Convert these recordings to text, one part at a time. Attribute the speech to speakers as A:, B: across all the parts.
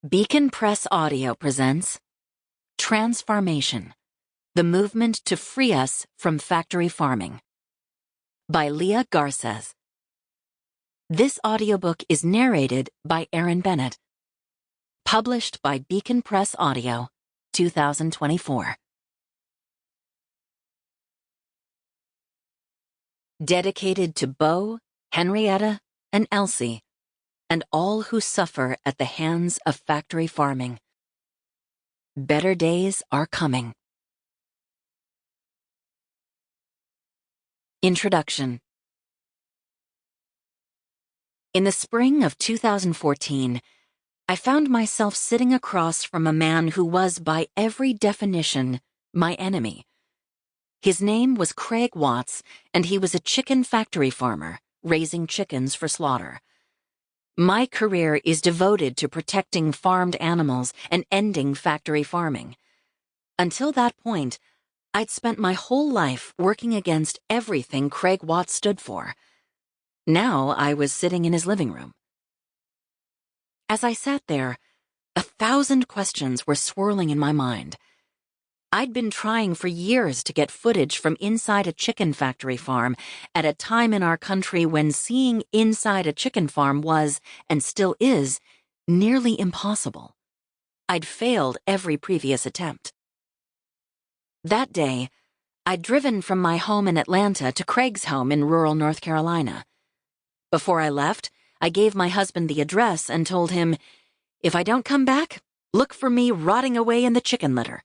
A: Beacon Press Audio presents Transfarmation, the movement to free us from factory farming, by Leah Garcés. This audiobook is narrated by Erin Bennett. Published by Beacon Press Audio, 2024. Dedicated to Beau, Henrietta, and Elsie, and all who suffer at the hands of factory farming. Better days are coming. Introduction. In the spring of 2014, I found myself sitting across from a man who was, by every definition, my enemy. His name was Craig Watts, and he was a chicken factory farmer, raising chickens for slaughter. My career is devoted to protecting farmed animals and ending factory farming. Until that point, I'd spent my whole life working against everything Craig Watts stood for. Now I was sitting in his living room. As I sat there, 1,000 questions were swirling in my mind. I'd been trying for years to get footage from inside a chicken factory farm at a time in our country when seeing inside a chicken farm was, and still is, nearly impossible. I'd failed every previous attempt. That day, I'd driven from my home in Atlanta to Craig's home in rural North Carolina. Before I left, I gave my husband the address and told him, "If I don't come back, look for me rotting away in the chicken litter."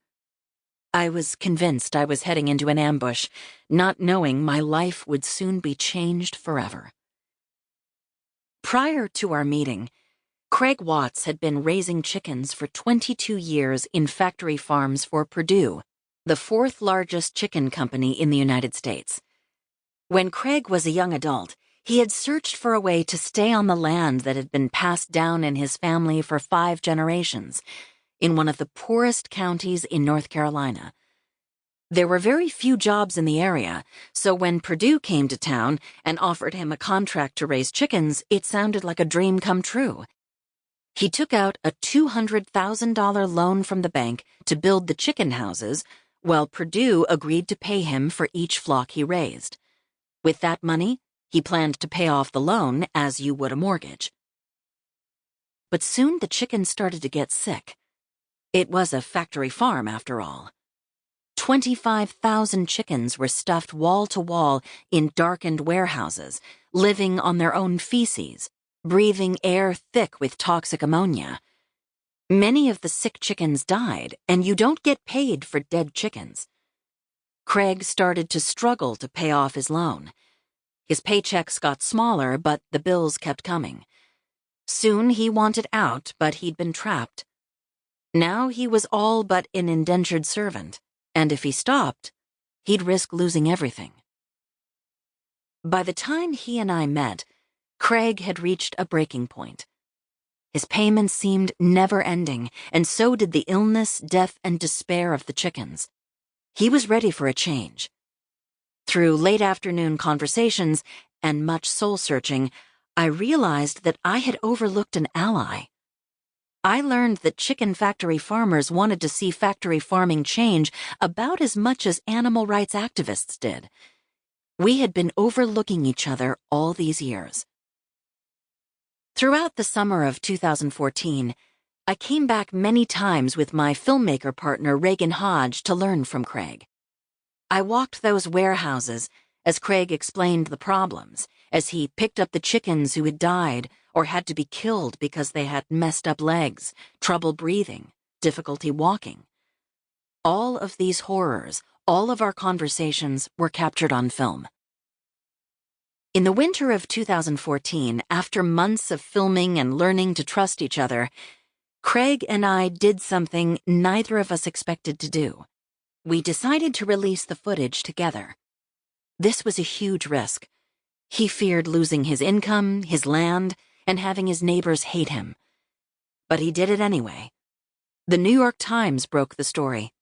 A: I was convinced I was heading into an ambush, not knowing my life would soon be changed forever. Prior to our meeting, Craig Watts had been raising chickens for 22 years in factory farms for Perdue, the fourth largest chicken company in the United States. When Craig was a young adult, he had searched for a way to stay on the land that had been passed down in his family for 5 generations, in one of the poorest counties in North Carolina. There were very few jobs in the area, so when Perdue came to town and offered him a contract to raise chickens, it sounded like a dream come true. He took out a $200,000 loan from the bank to build the chicken houses, while Perdue agreed to pay him for each flock he raised. With that money, he planned to pay off the loan as you would a mortgage. But soon the chickens started to get sick. It was a factory farm, after all. 25,000 chickens were stuffed wall to wall in darkened warehouses, living on their own feces, breathing air thick with toxic ammonia. Many of the sick chickens died, and you don't get paid for dead chickens. Craig started to struggle to pay off his loan. His paychecks got smaller, but the bills kept coming. Soon he wanted out, but he'd been trapped. Now he was all but an indentured servant, and if he stopped, he'd risk losing everything. By the time he and I met, Craig had reached a breaking point. His payments seemed never-ending, and so did the illness, death, and despair of the chickens. He was ready for a change. Through late-afternoon conversations and much soul-searching, I realized that I had overlooked an ally. I learned that chicken factory farmers wanted to see factory farming change about as much as animal rights activists did. We had been overlooking each other all these years. Throughout the summer of 2014, I came back many times with my filmmaker partner Reagan Hodge to learn from Craig. I walked those warehouses as Craig explained the problems, as he picked up the chickens who had died or had to be killed because they had messed up legs, trouble breathing, difficulty walking. All of these horrors, all of our conversations were captured on film. In the winter of 2014, after months of filming and learning to trust each other, Craig and I did something neither of us expected to do. We decided to release the footage together. This was a huge risk. He feared losing his income, his land, and having his neighbors hate him. But he did it anyway. The New York Times broke the story.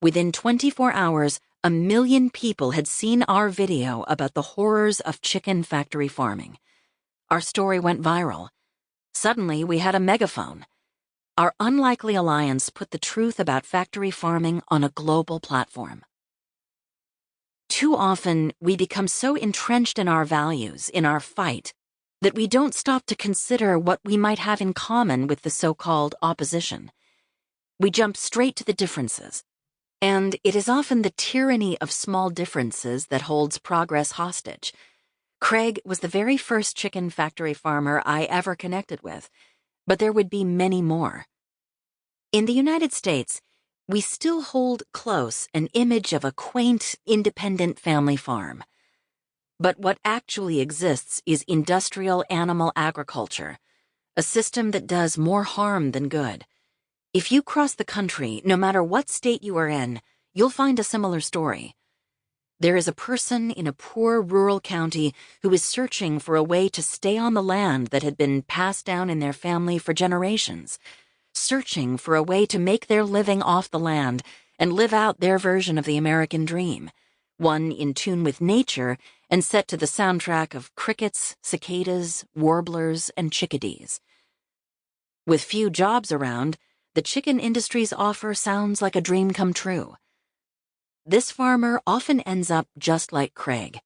A: Within 24 hours, 1 million people had seen our video about the horrors of chicken factory farming. Our story went viral. Suddenly, we had a megaphone. our unlikely alliance put the truth about factory farming on a global platform. Too often, we become so entrenched in our values, in our fight, that we don't stop to consider what we might have in common with the so-called opposition. We jump straight to the differences, and it is often the tyranny of small differences that holds progress hostage. Craig was the very first chicken factory farmer I ever connected with, but there would be many more. In the United States, we still hold close an image of a quaint, independent family farm. But what actually exists is industrial animal agriculture, a system that does more harm than good. If you cross the country, no matter what state you are in, you'll find a similar story. There is a person in a poor rural county who is searching for a way to stay on the land that had been passed down in their family for generations, searching for a way to make their living off the land and live out their version of the American dream, one in tune with nature and set to the soundtrack of crickets, cicadas, warblers, and chickadees. With few jobs around, the chicken industry's offer sounds like a dream come true. This farmer often ends up just like Craig.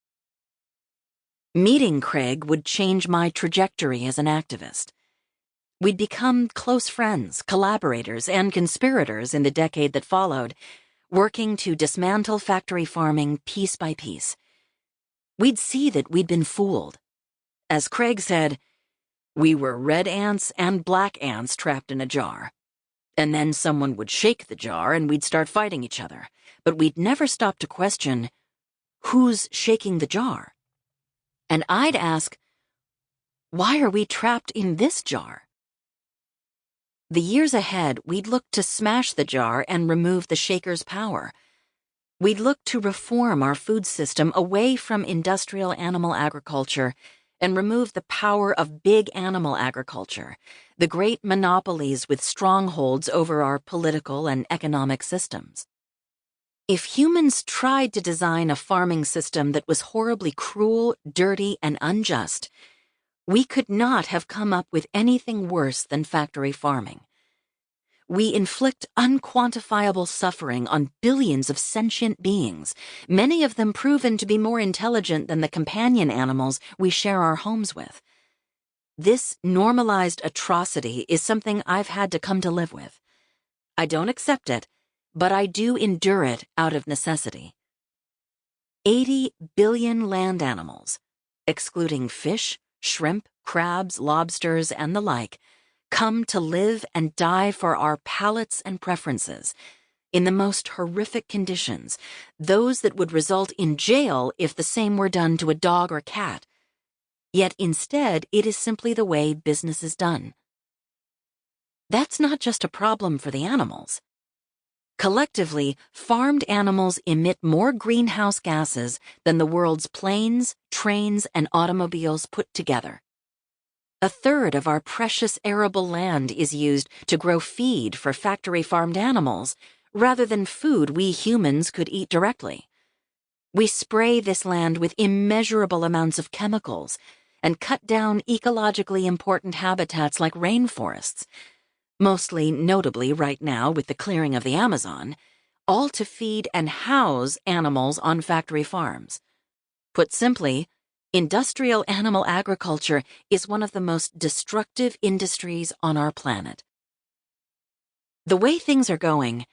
A: Meeting Craig would change my trajectory as an activist. We'd become close friends, collaborators, and conspirators in the decade that followed, working to dismantle factory farming piece by piece. We'd see that we'd been fooled. As Craig said, we were red ants and black ants trapped in a jar. And then someone would shake the jar and we'd start fighting each other. But we'd never stop to question, who's shaking the jar? And I'd ask, why are we trapped in this jar? The years ahead, we'd look to smash the jar and remove the shaker's power. We'd look to reform our food system away from industrial animal agriculture and remove the power of big animal agriculture, the great monopolies with strongholds over our political and economic systems. If humans tried to design a farming system that was horribly cruel, dirty, and unjust, we could not have come up with anything worse than factory farming. We inflict unquantifiable suffering on billions of sentient beings, many of them proven to be more intelligent than the companion animals we share our homes with. This normalized atrocity is something I've had to come to live with. I don't accept it, but I do endure it out of necessity. 80 billion land animals, excluding fish, shrimp, crabs, lobsters, and the like, come to live and die for our palates and preferences, in the most horrific conditions, those that would result in jail if the same were done to a dog or cat. Yet instead, it is simply the way business is done. That's not just a problem for the animals. Collectively, farmed animals emit more greenhouse gases than the world's planes, trains, and automobiles put together. 1/3 of our precious arable land is used to grow feed for factory-farmed animals, rather than food we humans could eat directly. We spray this land with immeasurable amounts of chemicals and cut down ecologically important habitats like rainforests, mostly notably right now with the clearing of the Amazon, all to feed and house animals on factory farms. Put simply, industrial animal agriculture is one of the most destructive industries on our planet. The way things are going,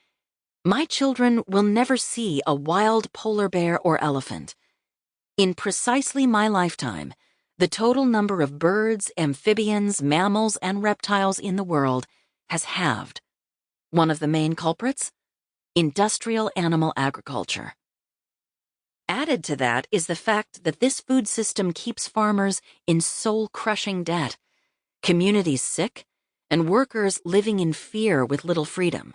A: my children will never see a wild polar bear or elephant. In precisely my lifetime, the total number of birds, amphibians, mammals, and reptiles in the world has halved. One of the main culprits? Industrial animal agriculture. Added to that is the fact that this food system keeps farmers in soul-crushing debt, communities sick, and workers living in fear with little freedom.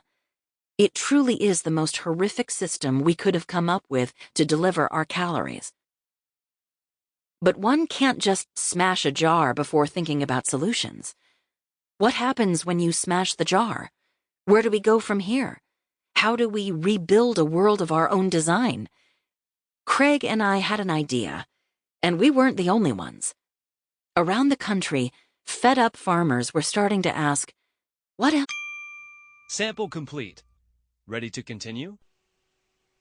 A: It truly is the most horrific system we could have come up with to deliver our calories. But one can't just smash a jar before thinking about solutions. What happens when you smash the jar? Where do we go from here? How do we rebuild a world of our own design? Craig and I had an idea, and we weren't the only ones. Around the country, fed-up farmers were starting to ask, what else?
B: Sample complete. Ready to continue?